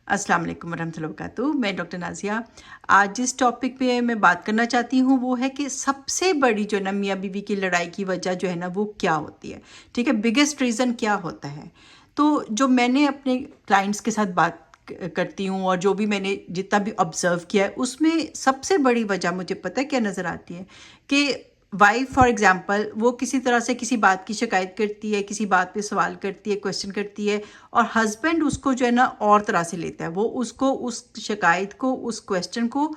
अस्सलाम वालेकुम वरहमतुल्लाहि वबरकातुहू। मैं डॉक्टर नाज़िया। आज जिस टॉपिक पे मैं बात करना चाहती हूँ वो है कि सबसे बड़ी जो है ना मियाँ बीवी की लड़ाई की वजह जो है ना वो क्या होती है, ठीक है, बिगेस्ट रीज़न क्या होता है। तो जो मैंने अपने क्लाइंट्स के साथ बात करती हूँ और जो भी मैंने जितना भी ऑब्ज़र्व किया है उसमें सबसे बड़ी वजह मुझे पता है क्या नज़र आती है कि वाइफ फॉर एग्जांपल वो किसी तरह से किसी बात की शिकायत करती है, किसी बात पे सवाल करती है, क्वेश्चन करती है, और हस्बैंड उसको जो है ना और तरह से लेता है। वो उसको उस शिकायत को, उस क्वेश्चन को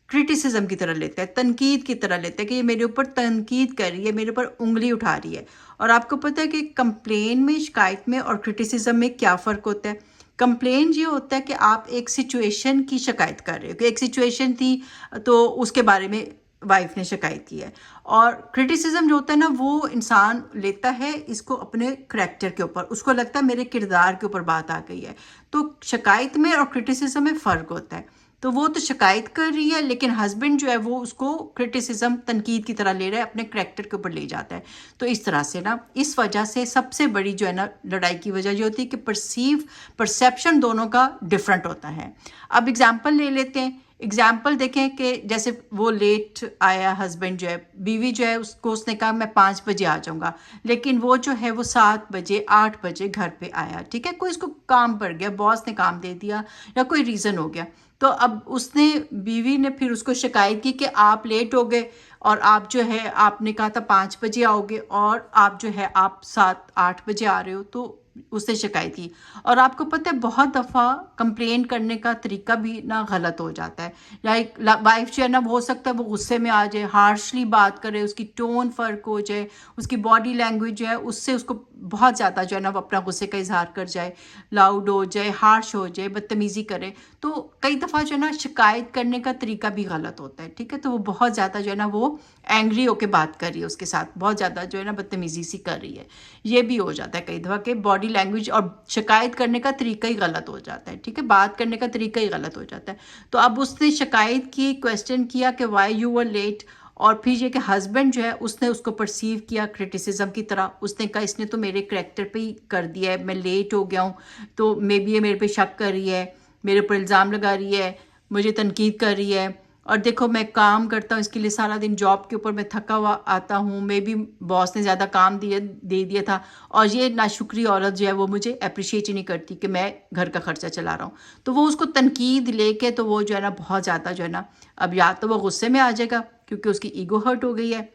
क्रिटिसिज्म की तरह लेता है, तनकीद की तरह लेता है कि ये मेरे ऊपर तनकीद कर रही है, मेरे ऊपर उंगली उठा रही है। और आपको पता है कि कंप्लेन में, शिकायत में और क्रिटिसिज्म में क्या फ़र्क होता है। कंप्लेन ये होता है कि आप एक सिचुएशन की शिकायत कर रहे हो कि एक सिचुएशन थी तो उसके बारे में वाइफ ने शिकायत की है। और क्रिटिसिज्म जो होता है ना वो इंसान लेता है इसको अपने करैक्टर के ऊपर, उसको लगता है मेरे किरदार के ऊपर बात आ गई है। तो शिकायत में और क्रिटिसिज्म में फ़र्क होता है। तो वो तो शिकायत कर रही है लेकिन हस्बैंड जो है वो उसको क्रिटिसिज्म, तनकीद की तरह ले रहा है, अपने करैक्टर के ऊपर ले जाता है। तो इस तरह से ना, इस वजह से सबसे बड़ी जो है ना लड़ाई की वजह ये होती है कि परसेप्शन दोनों का डिफरेंट होता है। अब एग्जाम्पल ले लेते हैं। एग्जाम्पल देखें कि जैसे वो लेट आया हस्बैंड जो है, बीवी जो है उसको उसने कहा मैं 5 बजे आ जाऊँगा, लेकिन वो जो है वो 7 बजे 8 बजे घर पे आया, ठीक है। कोई इसको काम पड़ गया, बॉस ने काम दे दिया या कोई रीज़न हो गया। तो अब उसने, बीवी ने फिर उसको शिकायत की कि आप लेट हो गए और आप जो है आपने कहा था 5 बजे आओगे और आप जो है आप 7 8 बजे आ रहे हो। तो उसने शिकायत की। और आपको पता है बहुत दफ़ा कंप्लेन करने का तरीका भी ना गलत हो जाता है। लाइक वाइफ जो है ना, हो सकता है वो गुस्से में आ जाए, हार्शली बात करे, उसकी टोन फ़र्क हो जाए, उसकी बॉडी लैंग्वेज जो है उससे उसको बहुत ज़्यादा जो है ना वो अपना गुस्से का इजहार कर जाए, लाउड हो जाए, हार्श हो जाए, बदतमीज़ी करे। तो कई दफ़ा जो है ना शिकायत करने का तरीका भी गलत होता है, ठीक है। तो वो बहुत ज़्यादा जो है ना वो एंग्री होके बात कर रही है उसके साथ, बहुत ज़्यादा जो है ना बदतमीज़ी सी कर रही है। ये भी हो जाता है कई दफ़ा कि बॉडी लैंग्वेज और शिकायत करने का तरीका ही गलत हो जाता है, ठीक है, बात करने का तरीका ही गलत हो जाता है। तो अब उसने शिकायत की, क्वेश्चन किया कि वाई यू वर लेट, और फिर ये कि हस्बैंड जो है उसने उसको परसीव किया क्रिटिसिज्म की तरह। उसने कहा इसने तो मेरे करैक्टर पे ही कर दिया है, मैं लेट हो गया हूँ तो मे बी ये मेरे पे शक कर रही है, मेरे ऊपर इल्ज़ाम लगा रही है, मुझे तनकीद कर रही है। और देखो मैं काम करता हूँ इसके लिए, सारा दिन जॉब के ऊपर मैं थका हुआ आता हूँ, मे बी बॉस ने ज़्यादा काम दे दिया था, और ये नाशुक्री औरत जो है वो मुझे अप्रिशिएट ही नहीं करती कि मैं घर का खर्चा चला रहा हूँ। तो वो उसको तनकीद लेके तो वो जो है ना बहुत ज़्यादा जो है ना, अब या तो वो गुस्से में आ जाएगा क्योंकि उसकी ईगो हर्ट हो गई है,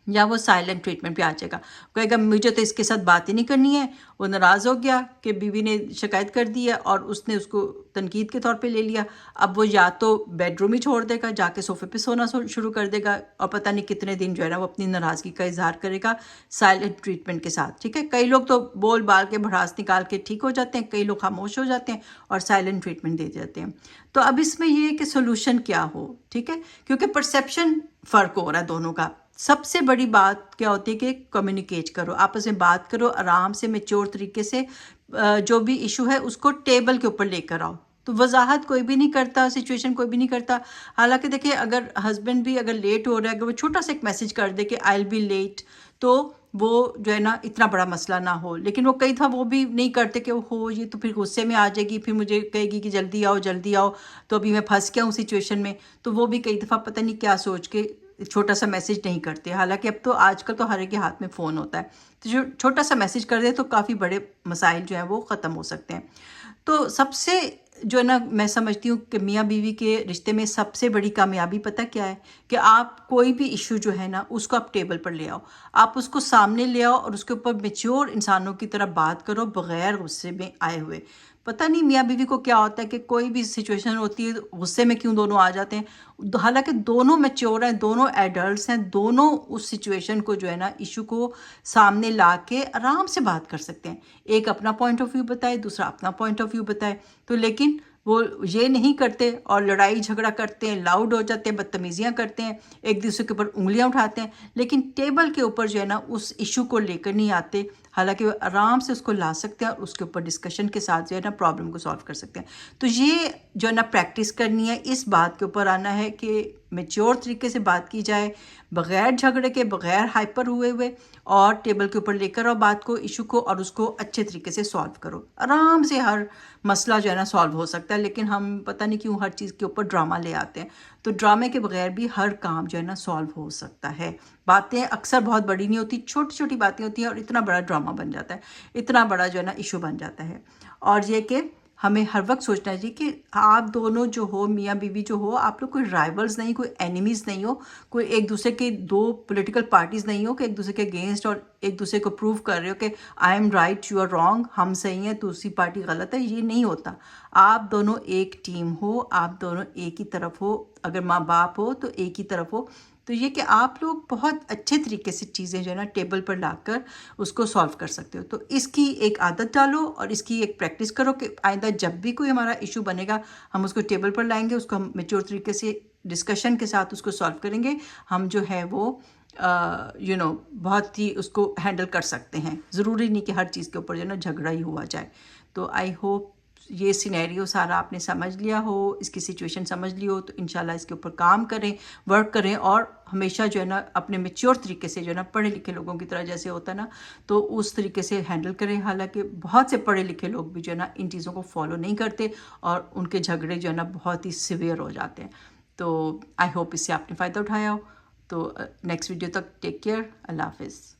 या वो साइलेंट ट्रीटमेंट पे आ जाएगा, कहेगा मुझे तो इसके साथ बात ही नहीं करनी है। वो नाराज़ हो गया कि बीवी ने शिकायत कर दी है और उसने उसको तनकीद के तौर पे ले लिया। अब वो या तो बेडरूम ही छोड़ देगा, जाके सोफे पे सोना शुरू कर देगा, और पता नहीं कितने दिन जो है ना वो अपनी नाराज़गी का इजहार करेगा साइलेंट ट्रीटमेंट के साथ, ठीक है। कई लोग तो बोल बाल के भड़ास निकाल के ठीक हो जाते हैं, कई लोग खामोश हो जाते हैं और साइलेंट ट्रीटमेंट दे देते हैं। तो अब इसमें ये है कि सोल्यूशन क्या हो, ठीक है, क्योंकि परसेप्शन फ़र्क हो रहा है दोनों का। सबसे बड़ी बात क्या होती है कि कम्युनिकेट करो, आपस में बात करो आराम से, मैच्योर तरीके से। जो भी इशू है उसको टेबल के ऊपर लेकर आओ। तो वजाहत कोई भी नहीं करता, सिचुएशन कोई भी नहीं करता। हालांकि देखिए अगर हस्बैंड भी अगर लेट हो रहा है, अगर वो छोटा सा एक मैसेज कर दे कि आई विल बी लेट, तो वो जो है ना इतना बड़ा मसला ना हो। लेकिन वो कई दफ़ा वो भी नहीं करते कि हो ये तो फिर गुस्से में आ जाएगी, फिर मुझे कहेगी कि जल्दी आओ जल्दी आओ, तो अभी मैं फंस गया हूँ सिचुएशन में। तो वो भी कई दफ़ा पता नहीं क्या सोच के छोटा सा मैसेज नहीं करते। हालांकि अब तो आजकल तो हर एक के हाथ में फ़ोन होता है, तो जो छोटा सा मैसेज कर दे तो काफ़ी बड़े मसाइल जो हैं वो ख़त्म हो सकते हैं। तो सबसे जो है ना मैं समझती हूँ कि मियाँ बीवी के रिश्ते में सबसे बड़ी कामयाबी पता क्या है, कि आप कोई भी इशू जो है ना उसको आप टेबल पर ले आओ, आप उसको सामने ले आओ और उसके ऊपर मैच्योर इंसानों की तरह बात करो, बगैर गुस्से में आए हुए। पता नहीं मियाँ बीवी को क्या होता है कि कोई भी सिचुएशन होती है तो गुस्से में क्यों दोनों आ जाते हैं। हालांकि दोनों मैच्योर हैं, दोनों एडल्ट्स हैं, दोनों उस सिचुएशन को जो है ना इशू को सामने ला के आराम से बात कर सकते हैं। एक अपना पॉइंट ऑफ व्यू बताए, दूसरा अपना पॉइंट ऑफ व्यू बताए। तो लेकिन वो ये नहीं करते और लड़ाई झगड़ा करते हैं, लाउड हो जाते हैं, बदतमीज़ियाँ करते हैं, एक दूसरे के ऊपर उंगलियां उठाते हैं, लेकिन टेबल के ऊपर जो है ना उस इशू को लेकर नहीं आते, حالانکہ وہ آرام سے اس کو لا سکتے ہیں اور اس کے اوپر ڈسکشن کے ساتھ جو ہے نا پرابلم کو سالو کر سکتے ہیں. تو یہ جو ہے نا پریکٹس کرنی ہے، اس بات کے اوپر آنا ہے کہ میچور طریقے سے بات کی جائے، بغیر جھگڑے کے، بغیر ہائپر ہوئے اور ٹیبل کے اوپر لے کر آؤ بات کو، ایشو کو، اور اس کو اچھے طریقے سے سالو کرو. آرام سے ہر مسئلہ جو ہے نا سالو ہو سکتا ہے، لیکن ہم پتہ نہیں کیوں ہر چیز کے اوپر ڈرامہ لے آتے ہیں. تو ڈرامے کے بغیر بھی ہر کام جو ہے نا سالو ہو سکتا ہے. باتیں اکثر بہت بڑی نہیں ہوتی، چھوٹی چھوٹی باتیں ہوتی ہیں اور اتنا بڑا ڈرامہ بن جاتا ہے، اتنا بڑا جو ہے نا ایشو بن جاتا ہے. اور یہ کہ ہمیں ہر وقت سوچنا چاہیے کہ آپ دونوں جو ہو، میاں بیوی جو ہو، آپ لوگ کوئی رائیولز نہیں، کوئی اینیمیز نہیں ہو، کوئی ایک دوسرے کے دو پولیٹیکل پارٹیز نہیں ہو کہ ایک دوسرے کے اگینسٹ اور ایک دوسرے کو پروو کر رہے ہو کہ I am right, you are wrong, ہم صحیح ہیں دوسری پارٹی غلط ہے. یہ نہیں ہوتا. آپ دونوں ایک ٹیم ہو، آپ دونوں ایک ہی طرف ہو، اگر ماں باپ ہو تو ایک ہی طرف ہو. تو یہ کہ آپ لوگ بہت اچھے طریقے سے چیزیں جو ہے نا ٹیبل پر لا کر اس کو سالو کر سکتے ہو. تو اس کی ایک عادت ڈالو اور اس کی ایک پریکٹس کرو کہ آئندہ جب بھی کوئی ہمارا ایشو بنے گا، ہم اس کو ٹیبل پر لائیں گے، اس کو ہم میچور طریقے سے ڈسکشن کے ساتھ اس کو سالو کریں گے. ہم جو ہے وہ بہت ہی اس کو ہینڈل کر سکتے ہیں. ضروری نہیں کہ ہر چیز کے اوپر جو ہے نا جھگڑا ہی ہوا جائے. تو آئی ہوپ یہ سینیریو سارا آپ نے سمجھ لیا ہو، اس کی سچویشن سمجھ لی ہو. تو انشاءاللہ اس کے اوپر کام کریں، ورک کریں، اور ہمیشہ جو ہے نا اپنے میچور طریقے سے جو ہے نا پڑھے لکھے لوگوں کی طرح جیسے ہوتا ہے نا، تو اس طریقے سے ہینڈل کریں. حالانکہ بہت سے پڑھے لکھے لوگ بھی جو ہے نا ان چیزوں کو فالو نہیں کرتے اور ان کے جھگڑے جو ہے نا بہت ہی سیویئر ہو جاتے ہیں. تو آئی ہوپ اس سے آپ نے فائدہ اٹھایا ہو. تو نیکسٹ ویڈیو تک ٹیک کیئر. اللہ حافظ.